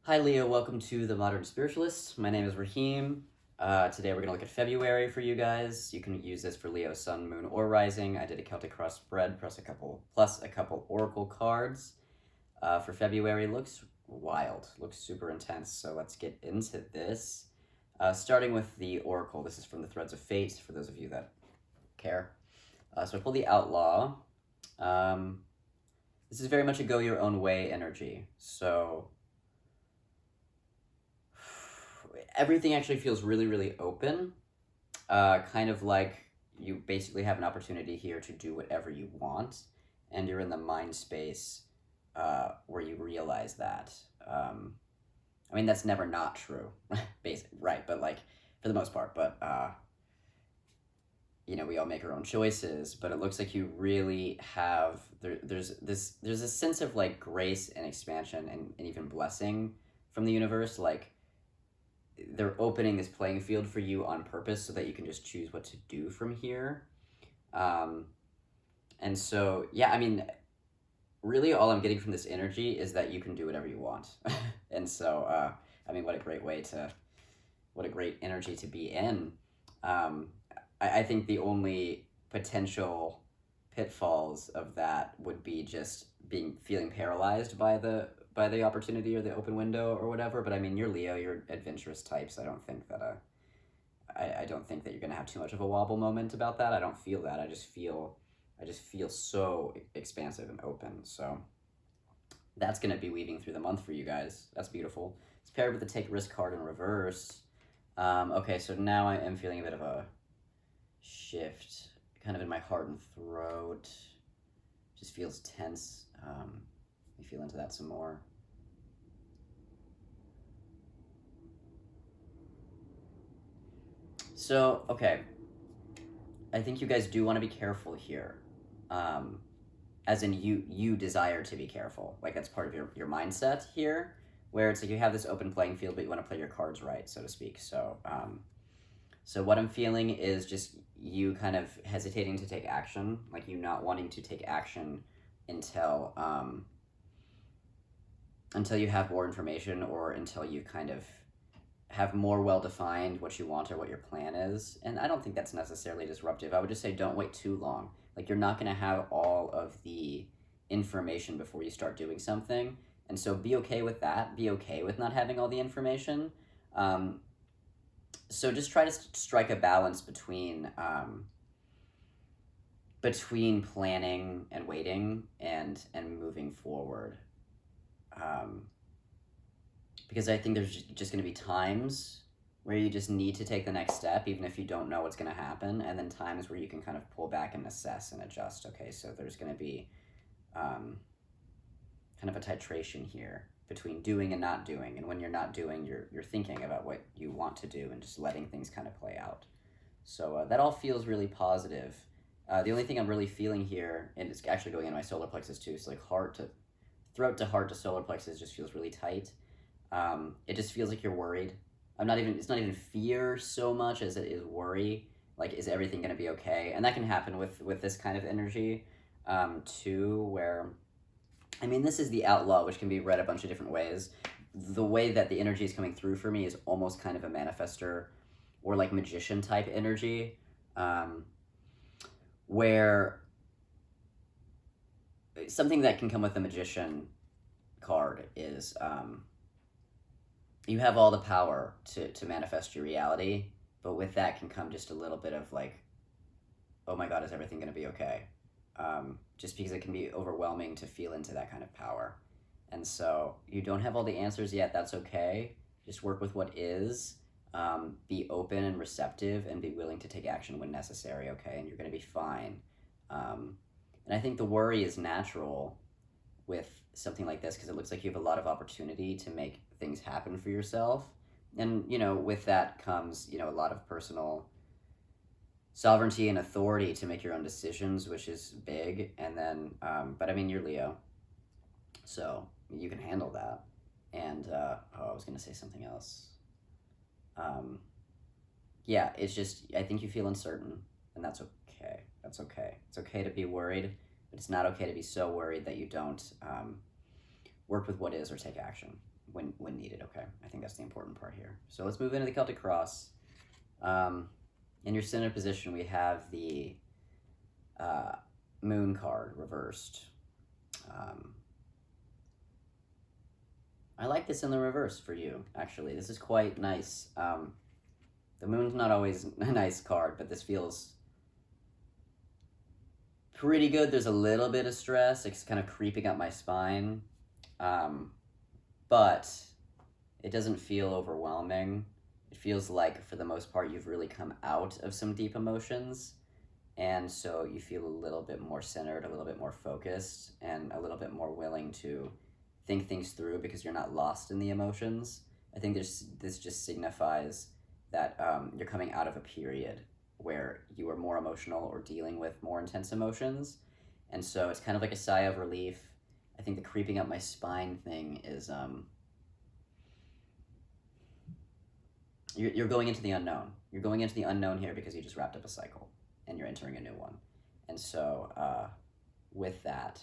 Hi Leo, welcome to the Modern Spiritualist. My name is Raheem. Today we're going to look at February for you guys. You can use this for Leo, Sun, Moon, or Rising. I did a Celtic cross spread plus a couple Oracle cards. For February, looks wild, looks super intense. So let's get into this. Starting with the Oracle. This is from the Threads of Fate for those of you that care. So I pulled the Outlaw. This is very much a go your own way energy. So everything actually feels really, really open. Kind of like you basically have an opportunity here to do whatever you want, and you're in the mind space where you realize that. I mean, that's never not true, right? But like for the most part, but we all make our own choices. But it looks like you really have there's a sense of like grace and expansion and even blessing from the universe, like they're opening this playing field for you on purpose so that you can just choose what to do from here. And so, yeah, I mean, really all I'm getting from this energy is that you can do whatever you want. And so, I mean, what a great energy to be in. I think the only potential pitfalls of that would be just feeling paralyzed by the opportunity or the open window or whatever. But I mean, you're Leo, you're adventurous types. I don't think that you're gonna have too much of a wobble moment about that. I don't feel that. I just feel so expansive and open. So that's gonna be weaving through the month for you guys. That's beautiful. It's paired with the take risk card in reverse. Okay, so now I am feeling a bit of a shift, kind of in my heart and throat. Just feels tense. Let me feel into that some more. So, okay. I think you guys do want to be careful here. As in you desire to be careful. Like that's part of your mindset here, where it's like you have this open playing field, but you want to play your cards right, so to speak. So, so what I'm feeling is just you kind of hesitating to take action, like you not wanting to take action until you have more information or until you kind of have more well-defined what you want or what your plan is. And I don't think that's necessarily disruptive. I would just say don't wait too long. Like you're not going to have all of the information before you start doing something. And so be okay with that. Be okay with not having all the information. So just try to strike a balance between planning and waiting and moving forward. Because I think there's just going to be times where you just need to take the next step, even if you don't know what's going to happen, and then times where you can kind of pull back and assess and adjust. Okay, so there's going to be kind of a titration here between doing and not doing, and when you're not doing, you're thinking about what you want to do and just letting things kind of play out. So that all feels really positive. The only thing I'm really feeling here, and it's actually going in my solar plexus too, so like throat to heart to solar plexus just feels really tight. It just feels like you're worried. It's not even fear so much as it is worry. Like, is everything going to be okay? And that can happen with this kind of energy, too, where, I mean, this is the Outlaw, which can be read a bunch of different ways. The way that the energy is coming through for me is almost kind of a manifester or like magician type energy, where something that can come with the magician card is, you have all the power to manifest your reality, but with that can come just a little bit of like, oh my God, is everything going to be okay? Just because it can be overwhelming to feel into that kind of power. And so you don't have all the answers yet, that's okay. Just work with what is, be open and receptive, and be willing to take action when necessary, okay? And you're going to be fine. And I think the worry is natural with something like this because it looks like you have a lot of opportunity to make things happen for yourself. And, with that comes, a lot of personal sovereignty and authority to make your own decisions, which is big. And then, but I mean, you're Leo, so you can handle that. And, I was going to say something else. Yeah, it's just, I think you feel uncertain, and that's okay. That's okay. It's okay to be worried, but it's not okay to be so worried that you don't work with what is or take action. when needed. Okay, I think that's the important part here. So let's move into the Celtic Cross. In your center position, we have the Moon card reversed. I like this in the reverse for you, actually. This is quite nice. The Moon's not always a nice card, but this feels pretty good. There's a little bit of stress. It's kind of creeping up my spine. But it doesn't feel overwhelming. It feels like, for the most part, you've really come out of some deep emotions. And so you feel a little bit more centered, a little bit more focused, and a little bit more willing to think things through because you're not lost in the emotions. I think this just signifies that you're coming out of a period where you were more emotional or dealing with more intense emotions. And so it's kind of like a sigh of relief. I think the creeping up my spine thing is you're going into the unknown. You're going into the unknown here because you just wrapped up a cycle and you're entering a new one. And so with that,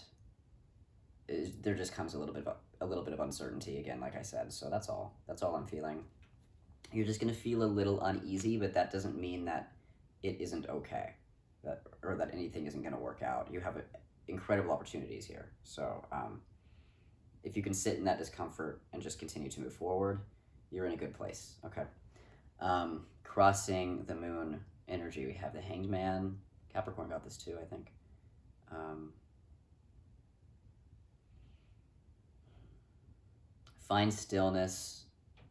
there just comes a little bit of uncertainty again, like I said. So that's all I'm feeling. You're just gonna feel a little uneasy, but that doesn't mean that it isn't okay, or that anything isn't gonna work out. You have incredible opportunities here. So if you can sit in that discomfort and just continue to move forward, you're in a good place. Okay. Crossing the Moon energy, we have the Hanged Man. Capricorn got this too, I think. Find stillness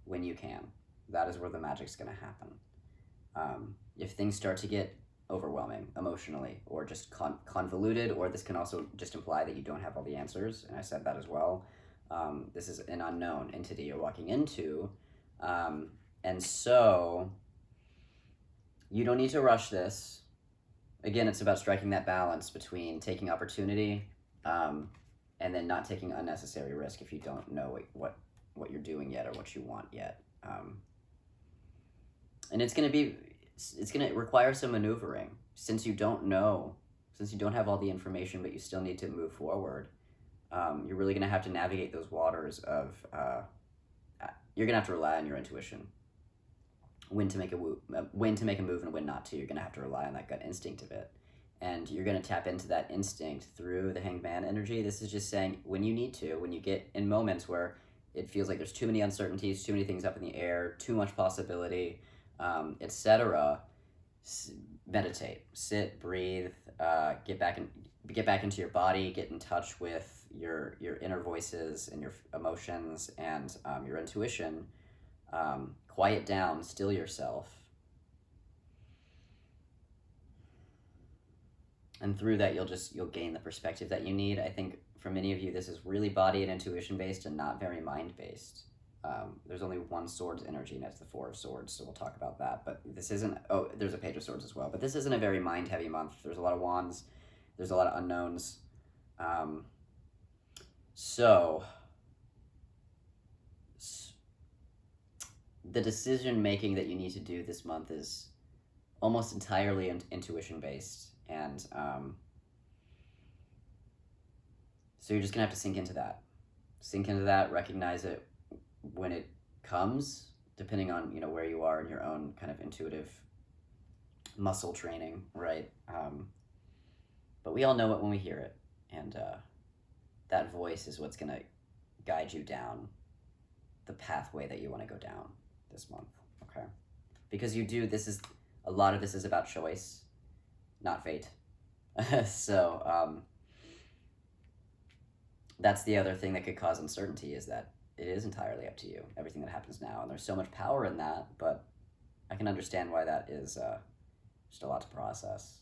when you can. That is where the magic's going to happen. If things start to get overwhelming emotionally or just convoluted, or this can also just imply that you don't have all the answers, and I said that as well. This is an unknown entity you're walking into. And so you don't need to rush this. Again, it's about striking that balance between taking opportunity and then not taking unnecessary risk if you don't know what you're doing yet or what you want yet. And it's going to require some maneuvering since you don't have all the information, but you still need to move forward. You're really going to have to navigate those waters of, you're going to have to rely on your intuition. When to make a move and when not to. You're going to have to rely on that gut instinct of it. And you're going to tap into that instinct through the Hanged Man energy. This is just saying when you need to, when you get in moments where it feels like there's too many uncertainties, too many things up in the air, too much possibility, etc., meditate, sit, breathe, get back into your body, get in touch with your inner voices and your emotions and your intuition. Quiet down, still yourself. And through that, you'll gain the perspective that you need. I think for many of you, this is really body and intuition based and not very mind based. There's only one Swords energy, and that's the Four of Swords, so we'll talk about that. But this isn't, there's a Page of Swords as well, but this isn't a very mind heavy month. There's a lot of wands, there's a lot of unknowns. So the decision making that you need to do this month is almost entirely intuition based, and so you're just gonna have to sink into that, recognize it when it comes, depending on where you are in your own kind of intuitive muscle training, right? But we all know it when we hear it, and that voice is what's gonna guide you down the pathway that you want to go down this month. Okay, because a lot of this is about choice, not fate. So that's the other thing that could cause uncertainty, is that it is entirely up to you, everything that happens now, and there's so much power in that, but I can understand why that is just a lot to process.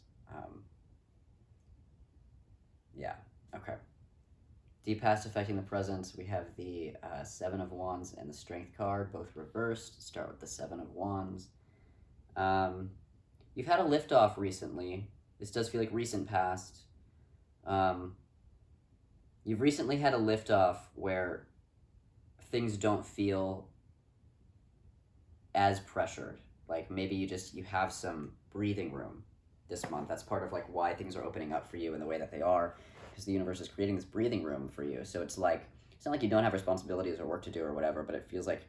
Yeah, okay. Deep past affecting the present, we have the Seven of Wands and the Strength card, both reversed. Start with the Seven of Wands. You've had a liftoff recently. This does feel like recent past. You've recently had a liftoff where things don't feel as pressured. Like maybe you have some breathing room this month. That's part of why things are opening up for you in the way that they are, because the universe is creating this breathing room for you. So it's like it's not like you don't have responsibilities or work to do or whatever, but it feels like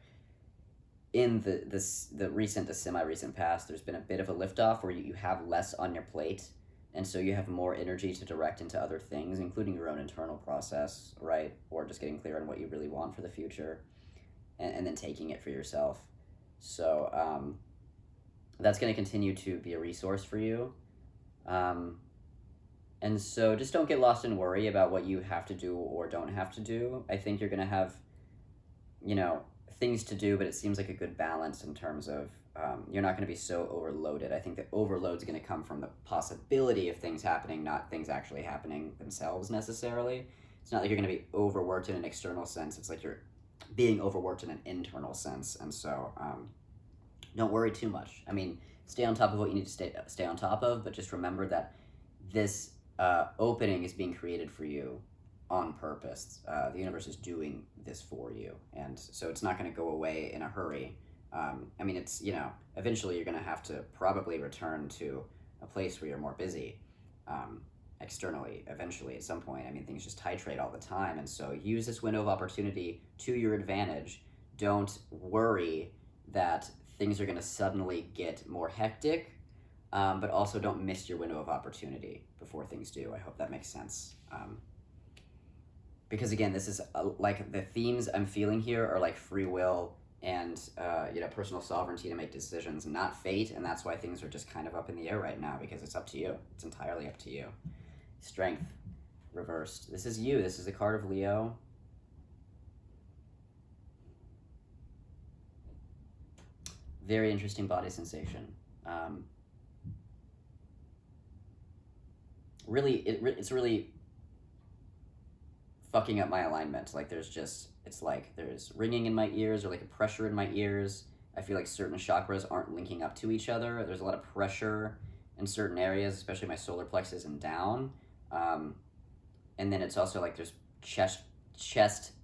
in the recent to semi-recent past, there's been a bit of a liftoff where you have less on your plate, and so you have more energy to direct into other things, including your own internal process, right? Or just getting clear on what you really want for the future, and then taking it for yourself. So that's going to continue to be a resource for you. And so just don't get lost in worry about what you have to do or don't have to do. I think you're going to have, things to do, but it seems like a good balance in terms of you're not going to be so overloaded. I think the overload's going to come from the possibility of things happening, not things actually happening themselves necessarily. It's not like you're going to be overworked in an external sense. It's like you're being overworked in an internal sense. And so don't worry too much. I mean, stay on top of what you need to stay on top of, but just remember that this opening is being created for you on purpose. The universe is doing this for you, and so it's not going to go away in a hurry. I mean, it's, eventually you're going to have to probably return to a place where you're more busy externally, eventually at some point. I mean, things just titrate all the time, and so use this window of opportunity to your advantage. Don't worry that things are going to suddenly get more hectic, but also don't miss your window of opportunity before things do. I hope that makes sense. Because again, this is like the themes I'm feeling here are like free will and personal sovereignty to make decisions, not fate, and that's why things are just kind of up in the air right now, because it's up to you. It's entirely up to you. Strength reversed. This is you. This is the card of Leo. Very interesting body sensation. It's really fucking up my alignment. Like it's like there's ringing in my ears or like a pressure in my ears. I feel like certain chakras aren't linking up to each other. There's a lot of pressure in certain areas, especially my solar plexus and down. And then it's also like there's chest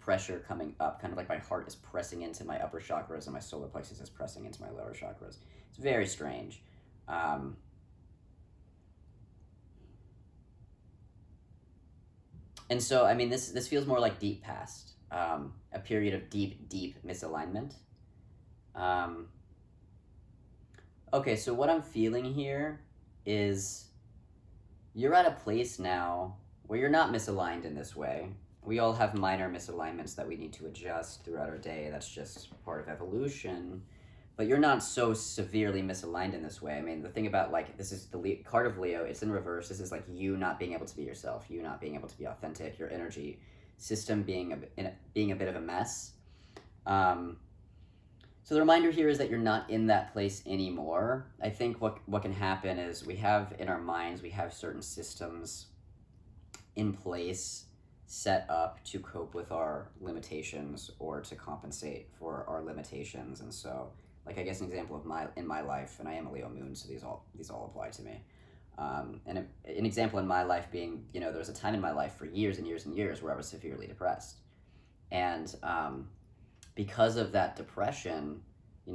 pressure coming up, kind of like my heart is pressing into my upper chakras and my solar plexus is pressing into my lower chakras. It's very strange. And so, I mean, this feels more like deep past, a period of deep misalignment. Okay, so what I'm feeling here is you're at a place now where you're not misaligned in this way. We all have minor misalignments that we need to adjust throughout our day. That's just part of evolution. But you're not so severely misaligned in this way. I mean, the thing about, like, this is the card of Leo. It's in reverse. This is like you not being able to be yourself, you not being able to be authentic, your energy system being a bit of a mess. So the reminder here is that you're not in that place anymore. I think what can happen is we have in our minds, we have certain systems in place set up to cope with our limitations or to compensate for our limitations. And so, like, I guess an example of in my life, and I am a Leo moon, so these all apply to me. And an example in my life being, there was a time in my life for years and years and years where I was severely depressed. And because of that depression,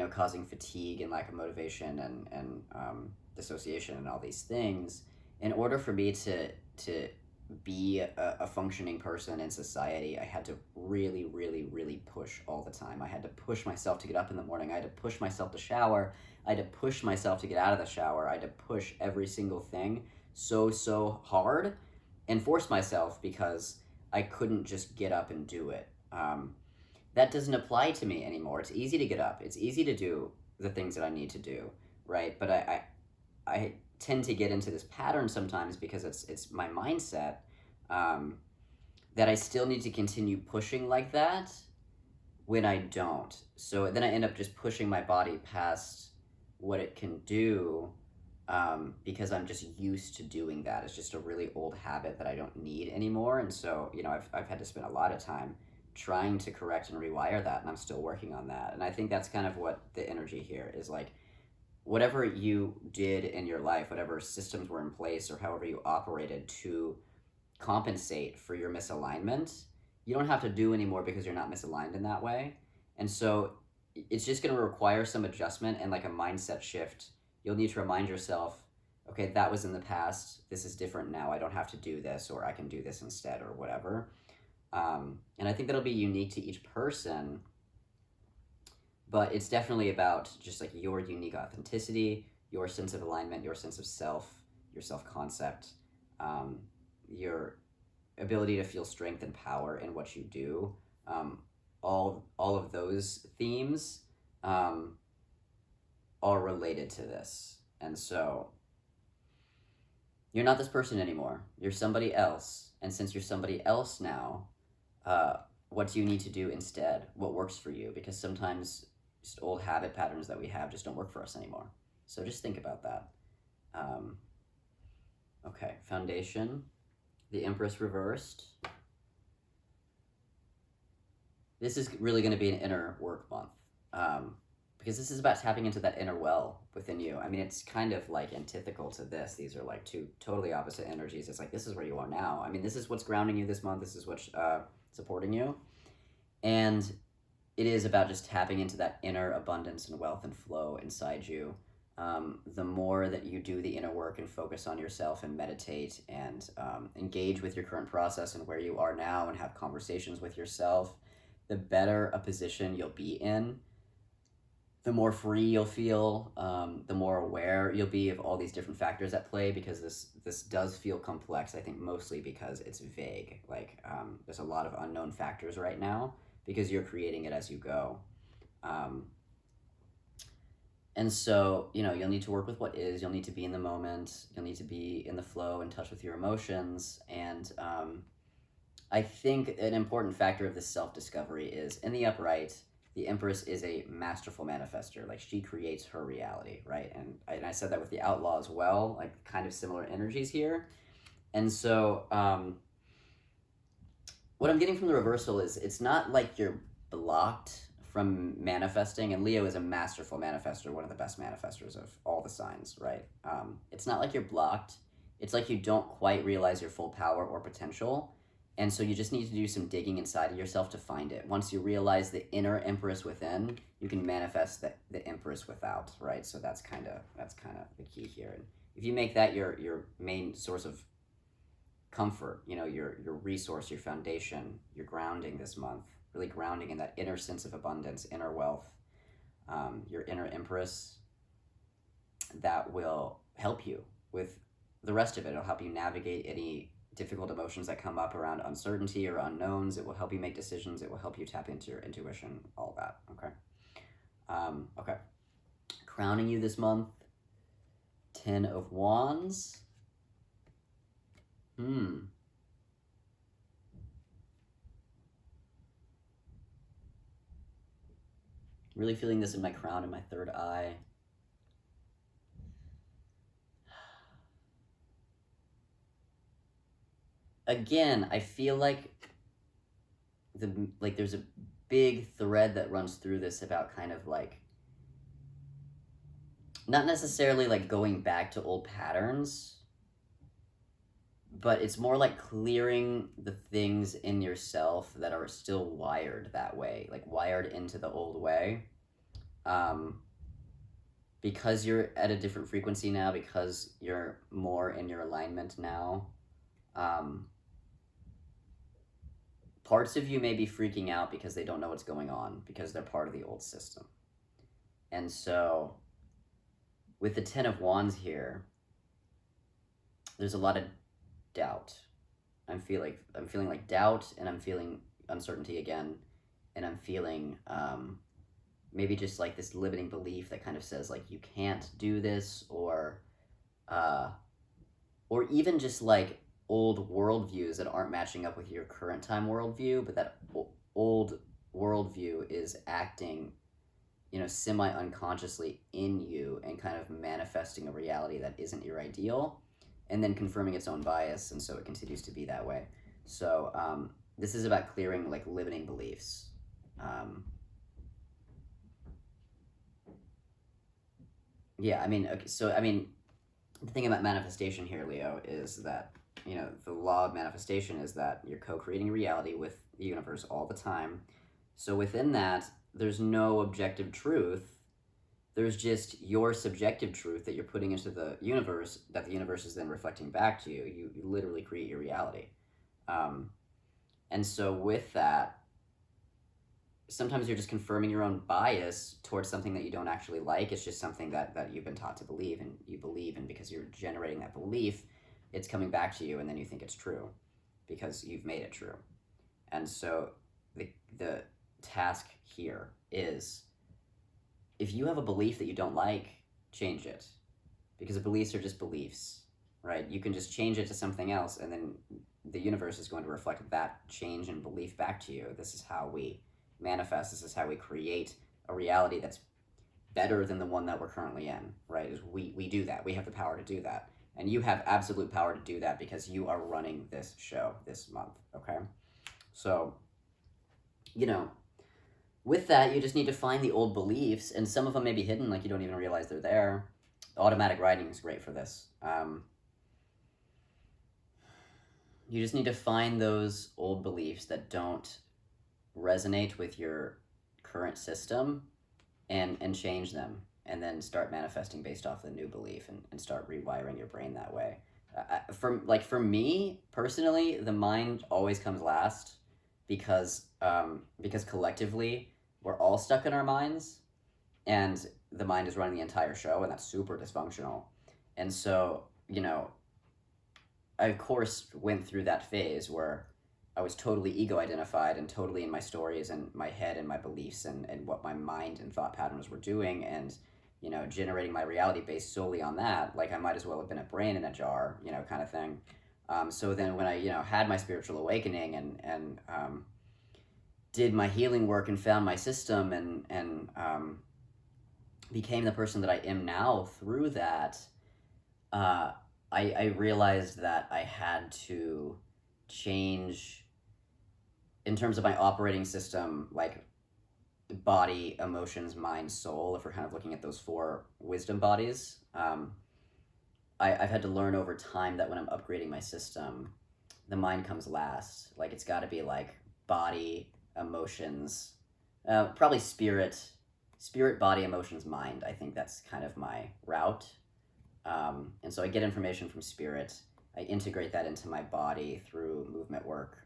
causing fatigue and lack of motivation and dissociation and all these things, in order for me to be a functioning person in society, I had to really, really, really push all the time. I had to push myself to get up in the morning. I had to push myself to shower. I had to push myself to get out of the shower. I had to push every single thing so hard and force myself because I couldn't just get up and do it. That doesn't apply to me anymore. It's easy to get up. It's easy to do the things that I need to do, right? But I tend to get into this pattern sometimes because it's my mindset that I still need to continue pushing like that when I don't. So then I end up just pushing my body past what it can do because I'm just used to doing that. It's just a really old habit that I don't need anymore. And so, I've had to spend a lot of time trying to correct and rewire that, and I'm still working on that. And I think that's kind of what the energy here is like. Whatever you did in your life, whatever systems were in place or however you operated to compensate for your misalignment, you don't have to do anymore because you're not misaligned in that way. And so it's just going to require some adjustment and like a mindset shift. You'll need to remind yourself, okay, that was in the past. This is different now. I don't have to do this, or I can do this instead, or whatever. And I think that'll be unique to each person, but it's definitely about just like your unique authenticity, your sense of alignment, your sense of self, your self-concept, um, your ability to feel strength and power in what you do. Um, all of those themes um, are related to this. And so you're not this person anymore. You're somebody else. And since you're somebody else now, uh, what do you need to do instead? What works for you? Because sometimes just old habit patterns that we have just don't work for us anymore. So just think about that. Um, okay, foundation, the Empress reversed. This is really going to be an inner work month. Because this is about tapping into that inner well within you. I mean, it's kind of like antithetical to this. These are like two totally opposite energies. It's like, this is where you are now. I mean, this is what's grounding you this month. This is what's supporting you. And it is about just tapping into that inner abundance and wealth and flow inside you. The more that you do the inner work and focus on yourself and meditate and engage with your current process and where you are now and have conversations with yourself, the better a position you'll be in, the more free you'll feel, the more aware you'll be of all these different factors at play, because this does feel complex, I think mostly because it's vague. Like there's a lot of unknown factors right now because you're creating it as you go. And so, you'll need to work with what is, you'll need to be in the moment, you'll need to be in the flow, in touch with your emotions. And I think an important factor of this self-discovery is, in the upright, the Empress is a masterful manifester. Like, she creates her reality, right? And I said that with the Outlaw as well, like kind of similar energies here. And so what I'm getting from the reversal is it's not like you're blocked from manifesting, and Leo is a masterful manifester, one of the best manifestors of all the signs, right? It's not like you're blocked. It's like you don't quite realize your full power or potential, and so you just need to do some digging inside of yourself to find it. Once you realize the inner Empress within, you can manifest the Empress without, right? So that's kind of the key here. And if you make that your main source of comfort, your resource, your foundation, your grounding this month, really grounding in that inner sense of abundance, inner wealth, your inner Empress, that will help you with the rest of it. It'll help you navigate any difficult emotions that come up around uncertainty or unknowns. It will help you make decisions. It will help you tap into your intuition, all that, okay? Okay. Crowning you this month, 10 of Wands. Really feeling this in my crown and my third eye. Again, I feel like there's a big thread that runs through this about kind of like, not necessarily like going back to old patterns, but it's more like clearing the things in yourself that are still wired that way, like wired into the old way. Because you're at a different frequency now, because you're more in your alignment now, parts of you may be freaking out because they don't know what's going on, because they're part of the old system. And so with the 10 of Wands here, there's a lot of doubt. I'm feeling like doubt, and I'm feeling uncertainty again, and I'm feeling maybe just like this limiting belief that kind of says like you can't do this, or even just like old worldviews that aren't matching up with your current time worldview, but that old worldview is acting, semi-unconsciously in you and kind of manifesting a reality that isn't your ideal, and then confirming its own bias, and so it continues to be that way. So this is about clearing like limiting beliefs. The thing about manifestation here, Leo, is that, the law of manifestation is that you're co-creating reality with the universe all the time. So within that, there's no objective truth. There's just your subjective truth that you're putting into the universe, that the universe is then reflecting back to you. You literally create your reality. And so with that, sometimes you're just confirming your own bias towards something that you don't actually like. It's just something that you've been taught to believe, and you believe, and because you're generating that belief, it's coming back to you, and then you think it's true because you've made it true. And so the task here is, if you have a belief that you don't like, change it, because the beliefs are just beliefs, right? You can just change it to something else, and then the universe is going to reflect that change in belief back to you. This is how we manifest. This is how we create a reality that's better than the one that we're currently in, right? Is we do that. We have the power to do that. And you have absolute power to do that because you are running this show this month, okay? So, with that, you just need to find the old beliefs, and some of them may be hidden, like you don't even realize they're there. Automatic writing is great for this. You just need to find those old beliefs that don't resonate with your current system, and change them, and then start manifesting based off the new belief, and start rewiring your brain that way. For me personally, the mind always comes last, because collectively we're all stuck in our minds, and the mind is running the entire show, and that's super dysfunctional. And so, I of course went through that phase where I was totally ego identified and totally in my stories and my head and my beliefs, and what my mind and thought patterns were doing, and generating my reality based solely on that. Like, I might as well have been a brain in a jar, kind of thing. So then when I had my spiritual awakening, and did my healing work and found my system, and became the person that I am now through that, I realized that I had to change in terms of my operating system, like body, emotions, mind, soul. If we're kind of looking at those 4 wisdom bodies, I've had to learn over time that when I'm upgrading my system, the mind comes last. Like, it's got to be like body, emotions, probably spirit, body, emotions, mind. I think that's kind of my route. And so I get information from spirit. I integrate that into my body through movement work,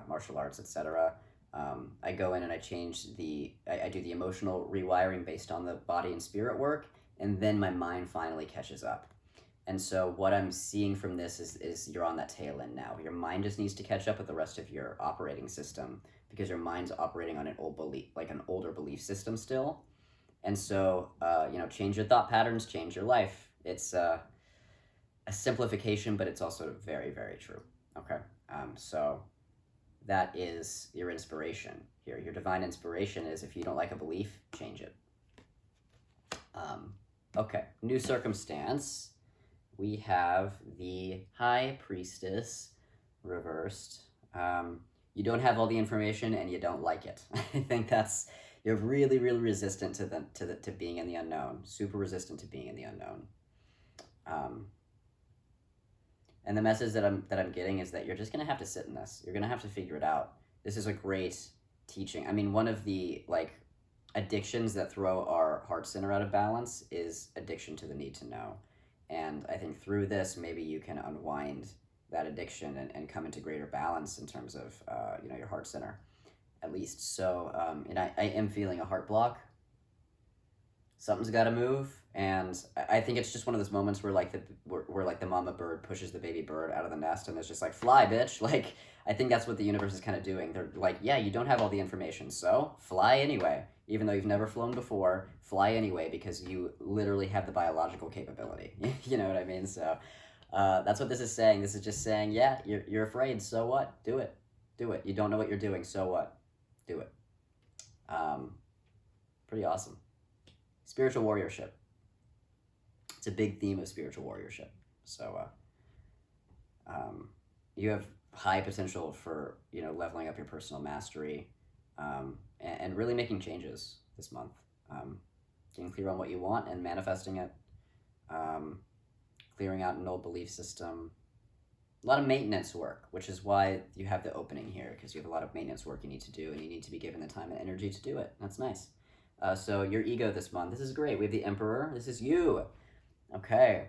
martial arts, etc. I go in and I I do the emotional rewiring based on the body and spirit work, and then my mind finally catches up. And so what I'm seeing from this is you're on that tail end now. Your mind just needs to catch up with the rest of your operating system, because your mind's operating on an older belief system still. And so, change your thought patterns, change your life. It's a simplification, but it's also very, very true. Okay. So that is your inspiration here. Your divine inspiration is, if you don't like a belief, change it. Okay. New circumstance. We have the High Priestess reversed. You don't have all the information, and you don't like it. I think you're really, really resistant to being in the unknown. Super resistant to being in the unknown. And the message that I'm getting is that you're just gonna have to sit in this. You're gonna have to figure it out. This is a great teaching. I mean, one of the addictions that throw our heart center out of balance is addiction to the need to know. And I think through this, maybe you can unwind that addiction, and come into greater balance in terms of your heart center, at least. So, and I am feeling a heart block. Something's got to move, and I think it's just one of those moments where the mama bird pushes the baby bird out of the nest, and it's just like, fly, bitch. Like, I think that's what the universe is kind of doing. They're like, yeah, you don't have all the information, so fly anyway. Even though you've never flown before, fly anyway, because you literally have the biological capability. You know what I mean? So that's what this is saying. This is just saying, yeah, you're afraid, so what? Do it. Do it. You don't know what you're doing, so what? Do it. Pretty awesome. Spiritual warriorship. It's a big theme of spiritual warriorship. So you have high potential for leveling up your personal mastery, and really making changes this month. Getting clear on what you want and manifesting it. Clearing out an old belief system. A lot of maintenance work, which is why you have the opening here, because you have a lot of maintenance work you need to do, and you need to be given the time and energy to do it. That's nice. So your ego this month, this is great. We have the Emperor. This is you. Okay.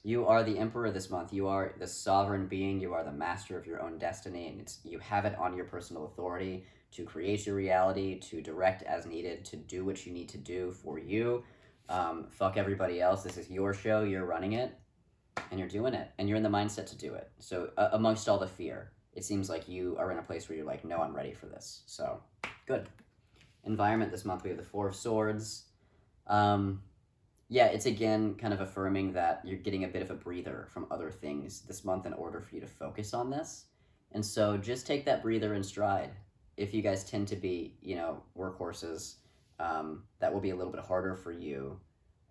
You are the emperor this month. You are the sovereign being. You are the master of your own destiny, and you have it on your personal authority to create your reality, to direct as needed, to do what you need to do for you. Fuck everybody else. This is your show. You're running it, and you're doing it, and you're in the mindset to do it. So amongst all the fear, it seems like you are in a place where you're like, no, I'm ready for this. So good. Environment this month, we have the Four of Swords. Yeah, it's again kind of affirming that you're getting a bit of a breather from other things this month in order for you to focus on this. And so just take that breather in stride. If you guys tend to be, workhorses, that will be a little bit harder for you.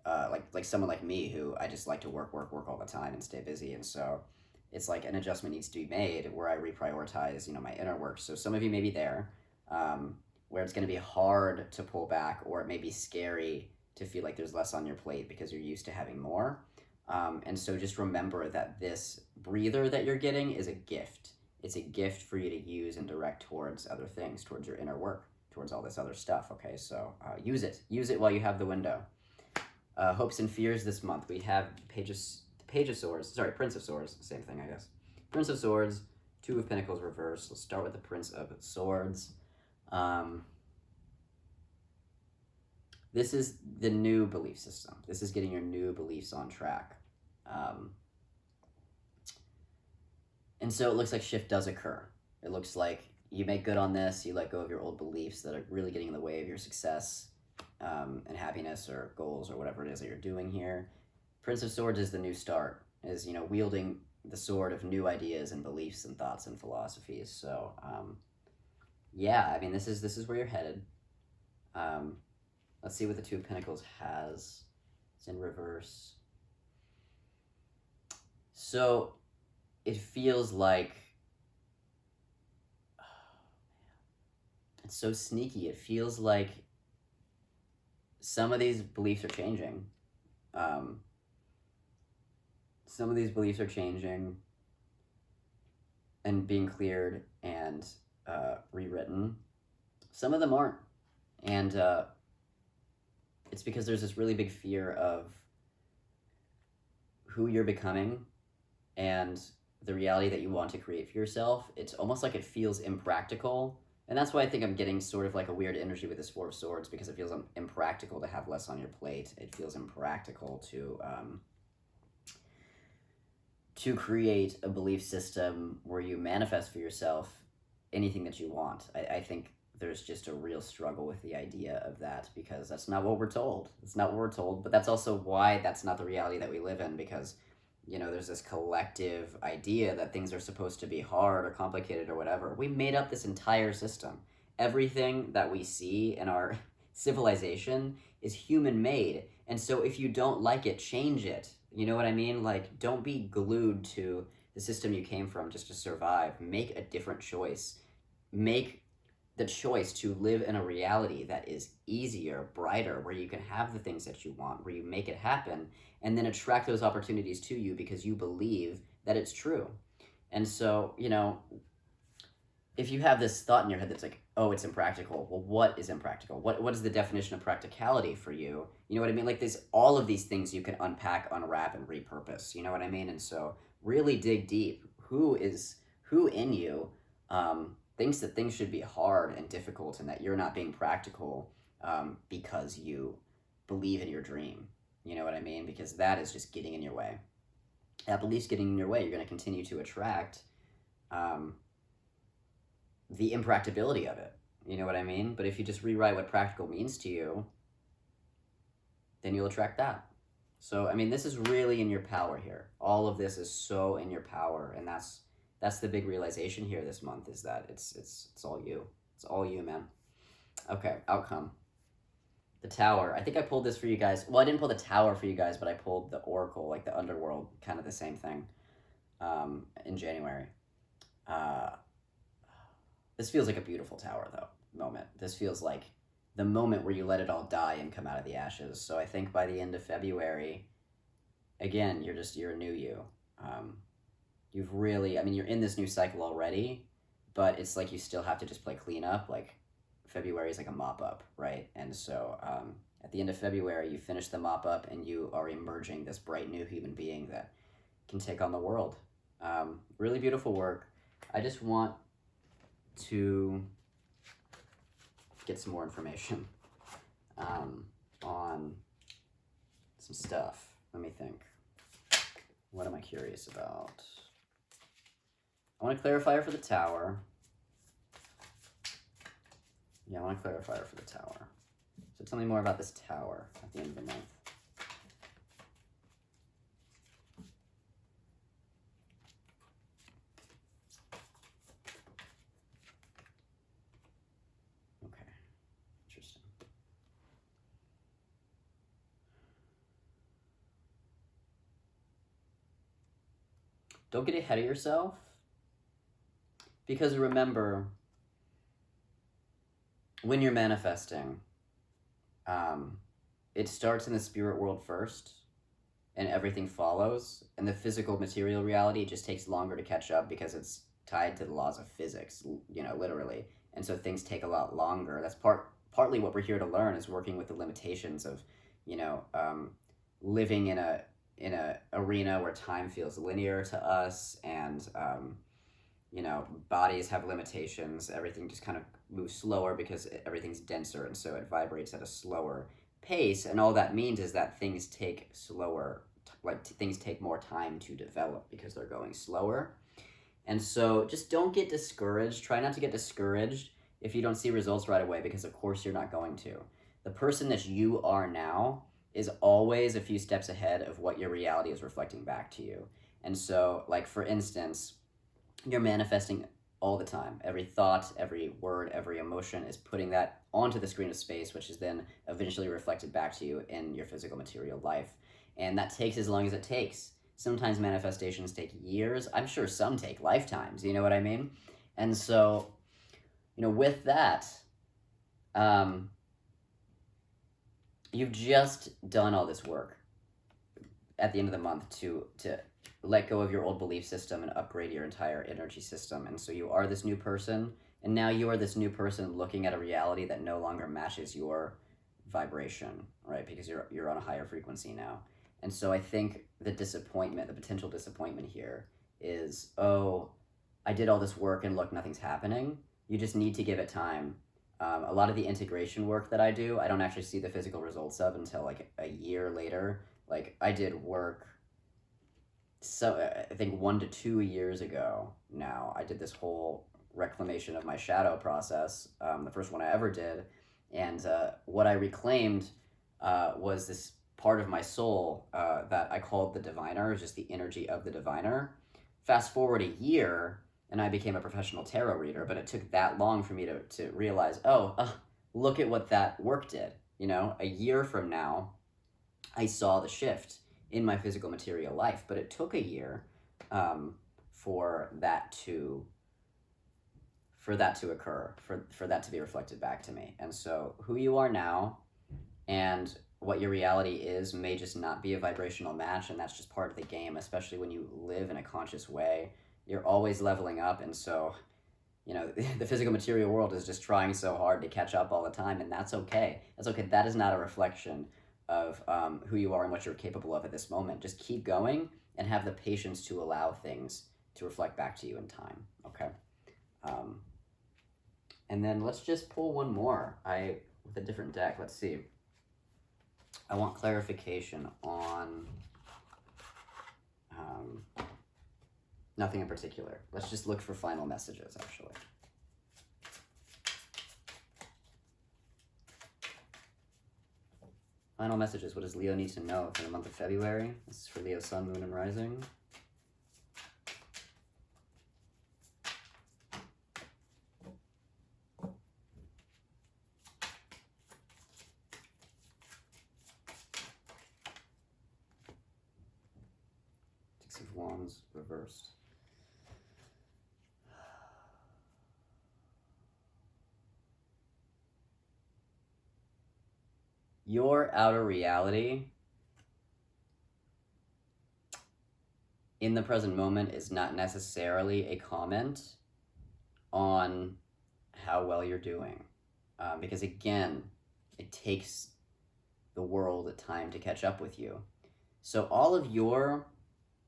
Like someone like me who I just like to work all the time and stay busy. And so it's like an adjustment needs to be made where I reprioritize, my inner work. So some of you may be there, where it's going to be hard to pull back, or it may be scary to feel like there's less on your plate because you're used to having more. And so just remember that this breather that you're getting is a gift. It's a gift for you to use and direct towards other things, towards your inner work, towards all this other stuff, okay? So use it while you have the window. Hopes and fears this month. We have Prince of Swords, same thing, I guess. Prince of Swords, Two of Pentacles reversed. Let's start with the Prince of Swords. This is the new belief system. This is getting your new beliefs on track. And so it looks like shift does occur. It looks like you make good on this, you let go of your old beliefs that are really getting in the way of your success and happiness or goals or whatever it is that you're doing here. Prince of Swords is the new start, is, wielding the sword of new ideas and beliefs and thoughts and philosophies. So, yeah, I mean, this is where you're headed. Let's see what the Two of Pentacles has. It's in reverse. So it feels like, it's so sneaky. It feels like some of these beliefs are changing. Some of these beliefs are changing and being cleared and rewritten. Some of them aren't. And it's because there's this really big fear of who you're becoming and the reality that you want to create for yourself. It's almost like it feels impractical. And that's why I think I'm getting sort of like a weird energy with this Four of Swords, because it feels impractical to have less on your plate. It feels impractical to create a belief system where you manifest for yourself anything that you want. I think there's just a real struggle with the idea of that, because that's not what we're told. It's not what we're told, but that's also why that's not the reality that we live in, because, there's this collective idea that things are supposed to be hard or complicated or whatever. We made up this entire system. Everything that we see in our civilization is human-made, and so if you don't like it, change it. You know what I mean? Like, don't be glued to the system you came from just to survive. Make a different choice. Make the choice to live in a reality that is easier, brighter, where you can have the things that you want, where you make it happen, and then attract those opportunities to you because you believe that it's true. And so, if you have this thought in your head that's like, oh, it's impractical. Well, what is impractical? What is the definition of practicality for you? You know what I mean? Like, there's all of these things you can unpack, unwrap, and repurpose. You know what I mean? And so really dig deep. Who in you thinks that things should be hard and difficult and that you're not being practical because you believe in your dream? You know what I mean? Because that is just getting in your way. That belief's getting in your way. You're going to continue to attract the impracticability of it. You know what I mean? But if you just rewrite what practical means to you, then you'll attract that. So, I mean, this is really in your power here. All of this is so in your power, and that's the big realization here this month, is that it's all you. It's all you, man. Okay, outcome. The Tower. I think I pulled this for you guys. Well, I didn't pull the Tower for you guys, but I pulled the Oracle, like the Underworld, kind of the same thing, in January. This feels like a beautiful Tower, though, moment. This feels like the moment where you let it all die and come out of the ashes. So I think by the end of February, again, you're a new you. You've really, you're in this new cycle already, but it's like you still have to just play cleanup. Like, February is like a mop up, right? And so at the end of February, you finish the mop up and you are emerging this bright new human being that can take on the world. Really beautiful work. I just want to get some more information on some stuff. Let me think. What am I curious about? I want a clarifier for the tower. Yeah, I want a clarifier for the tower. So tell me more about this tower at the end of the month. Okay, interesting. Don't get ahead of yourself, because remember, when you're manifesting, it starts in the spirit world first, and everything follows. And the physical material reality, it just takes longer to catch up because it's tied to the laws of physics, literally. And so things take a lot longer. That's partly what we're here to learn, is working with the limitations of, living in a arena where time feels linear to us, and bodies have limitations. Everything just kind of moves slower because everything's denser, and so it vibrates at a slower pace. And all that means is that things take things take more time to develop because they're going slower. And so just don't get discouraged. Try not to get discouraged if you don't see results right away, because of course you're not going to. The person that you are now is always a few steps ahead of what your reality is reflecting back to you. And so, like, for instance, you're manifesting all the time. Every thought, every word, every emotion is putting that onto the screen of space, which is then eventually reflected back to you in your physical material life. And that takes as long as it takes. Sometimes manifestations take years. I'm sure some take lifetimes, you know what I mean? And so, with that, you've just done all this work at the end of the month to let go of your old belief system and upgrade your entire energy system. And so you are this new person, and now you are this new person looking at a reality that no longer matches your vibration, right? Because you're on a higher frequency now. And so I think the potential disappointment here is, oh, I did all this work and look, nothing's happening. You just need to give it time. A lot of the integration work that I do, I don't actually see the physical results of until like a year later. Like, I did work, so I think 1 to 2 years ago now, I did this whole reclamation of my shadow process, the first one I ever did. And what I reclaimed was this part of my soul that I called the diviner, just the energy of the diviner. Fast forward a year, and I became a professional tarot reader, but it took that long for me to realize, look at what that work did. A year from now, I saw the shift in my physical material life, but it took a year for that to occur, for that to be reflected back to me. And so who you are now and what your reality is may just not be a vibrational match, and that's just part of the game, especially when you live in a conscious way. You're always leveling up, and so the physical material world is just trying so hard to catch up all the time, and that's okay. That is not a reflection of who you are and what you're capable of at this moment. Just keep going and have the patience to allow things to reflect back to you in time, okay? And then let's just pull one more with a different deck. Let's see. I want clarification on nothing in particular. Let's just look for final messages, actually. Final messages. What does Leo need to know for the month of February? This is for Leo, Sun, Moon, and Rising. Six of Wands reversed. Your outer reality in the present moment is not necessarily a comment on how well you're doing. Because again, it takes the world time to catch up with you. So all of your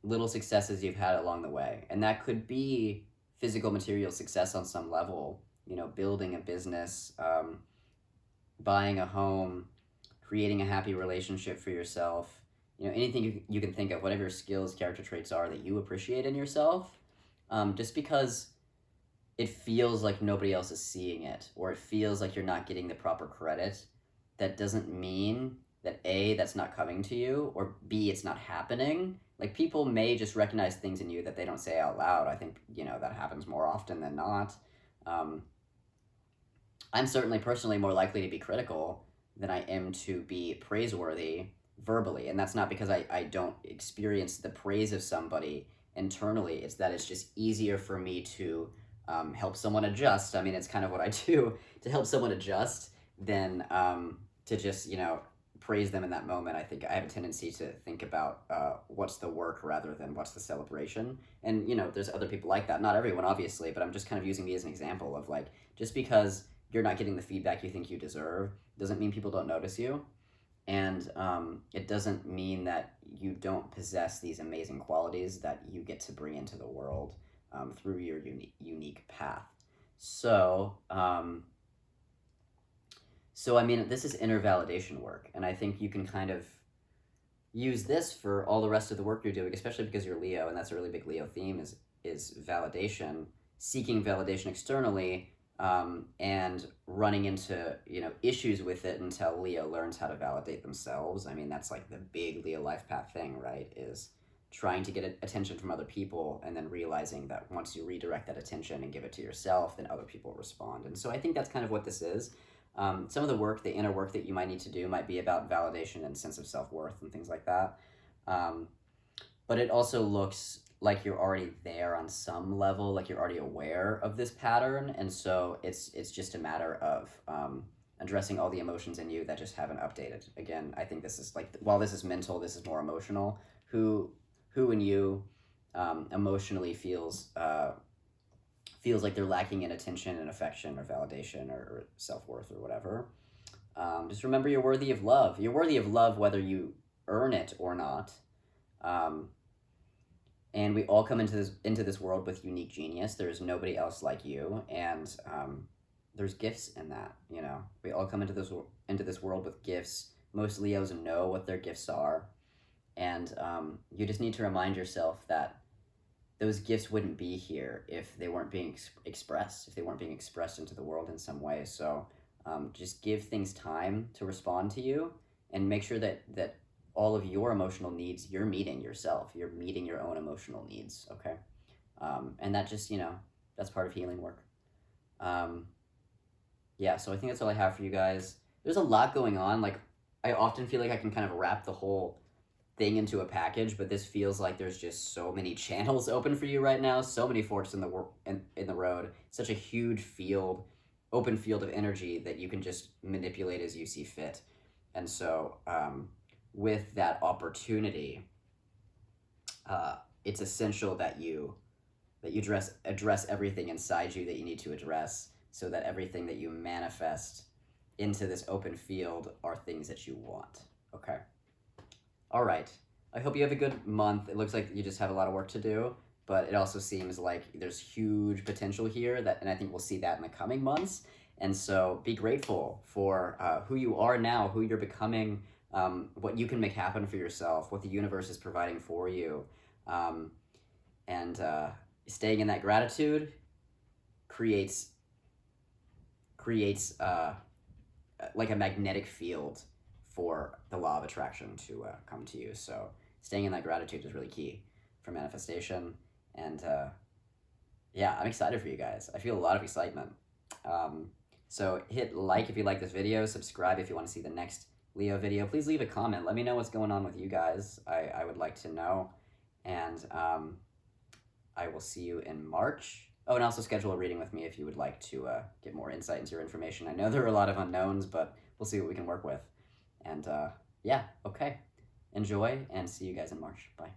little successes you've had along the way. And that could be physical material success on some level, you know, building a business, buying a home, creating a happy relationship for yourself, you know, anything you can think of, whatever your skills, character traits are that you appreciate in yourself. Just because it feels like nobody else is seeing it, or it feels like you're not getting the proper credit, that doesn't mean that A, that's not coming to you, or B, it's not happening. Like, people may just recognize things in you that they don't say out loud. I think, you know, that happens more often than not. I'm certainly personally more likely to be critical than I am to be praiseworthy verbally. And that's not because I don't experience the praise of somebody internally. It's that it's just easier for me to help someone adjust. I mean, it's kind of what I do to help someone adjust than to just, you know, praise them in that moment. I think I have a tendency to think about what's the work rather than what's the celebration. And, you know, there's other people like that. Not everyone, obviously, but I'm just kind of using me as an example of, like, just because you're not getting the feedback you think you deserve doesn't mean people don't notice you. And it doesn't mean that you don't possess these amazing qualities that you get to bring into the world through your unique path. So, I mean, this is inner validation work, and I think you can kind of use this for all the rest of the work you're doing, especially because you're Leo, and that's a really big Leo theme is validation, seeking validation externally, and running into, you know, issues with it until Leo learns how to validate themselves. I mean, that's like the big Leo life path thing, right? Is trying to get attention from other people and then realizing that once you redirect that attention and give it to yourself, then other people respond. And so I think that's kind of what this is. Some of the work, the inner work that you might need to do might be about validation and sense of self-worth and things like that. But it also looks like you're already there on some level, like you're already aware of this pattern. And so it's just a matter of addressing all the emotions in you that just haven't updated. Again, I think this is like, while this is mental, this is more emotional. Who in you emotionally feels like they're lacking in attention and affection or validation or self-worth or whatever. Just remember, you're worthy of love. You're worthy of love whether you earn it or not. And we all come into this world with unique genius. There's nobody else like you, and there's gifts in that. You know, we all come into this world with gifts. Most Leos know what their gifts are, and you just need to remind yourself that those gifts wouldn't be here if they weren't being expressed, if they weren't being expressed into the world in some way. So just give things time to respond to you, and make sure that all of your emotional needs, you're meeting yourself. You're meeting your own emotional needs, okay? And that just, you know, that's part of healing work. Yeah, so I think that's all I have for you guys. There's a lot going on. Like, I often feel like I can kind of wrap the whole thing into a package, but this feels like there's just so many channels open for you right now, so many forks in the road, such a huge field, open field of energy that you can just manipulate as you see fit. And so with that opportunity, it's essential that you address everything inside you that you need to address, so that everything that you manifest into this open field are things that you want. Okay. All right. I hope you have a good month. It looks like you just have a lot of work to do, but it also seems like there's huge potential here, and I think we'll see that in the coming months. And so be grateful for who you are now, who you're becoming, what you can make happen for yourself, what the universe is providing for you. And staying in that gratitude creates like a magnetic field for the law of attraction to come to you. So staying in that gratitude is really key for manifestation. And yeah, I'm excited for you guys. I feel a lot of excitement. So hit like if you like this video, subscribe if you want to see the next Leo video. Please leave a comment. Let me know what's going on with you guys. I would like to know. And I will see you in March. Oh, and also schedule a reading with me if you would like to get more insight into your information. I know there are a lot of unknowns, but we'll see what we can work with. And yeah, okay. Enjoy, and see you guys in March. Bye.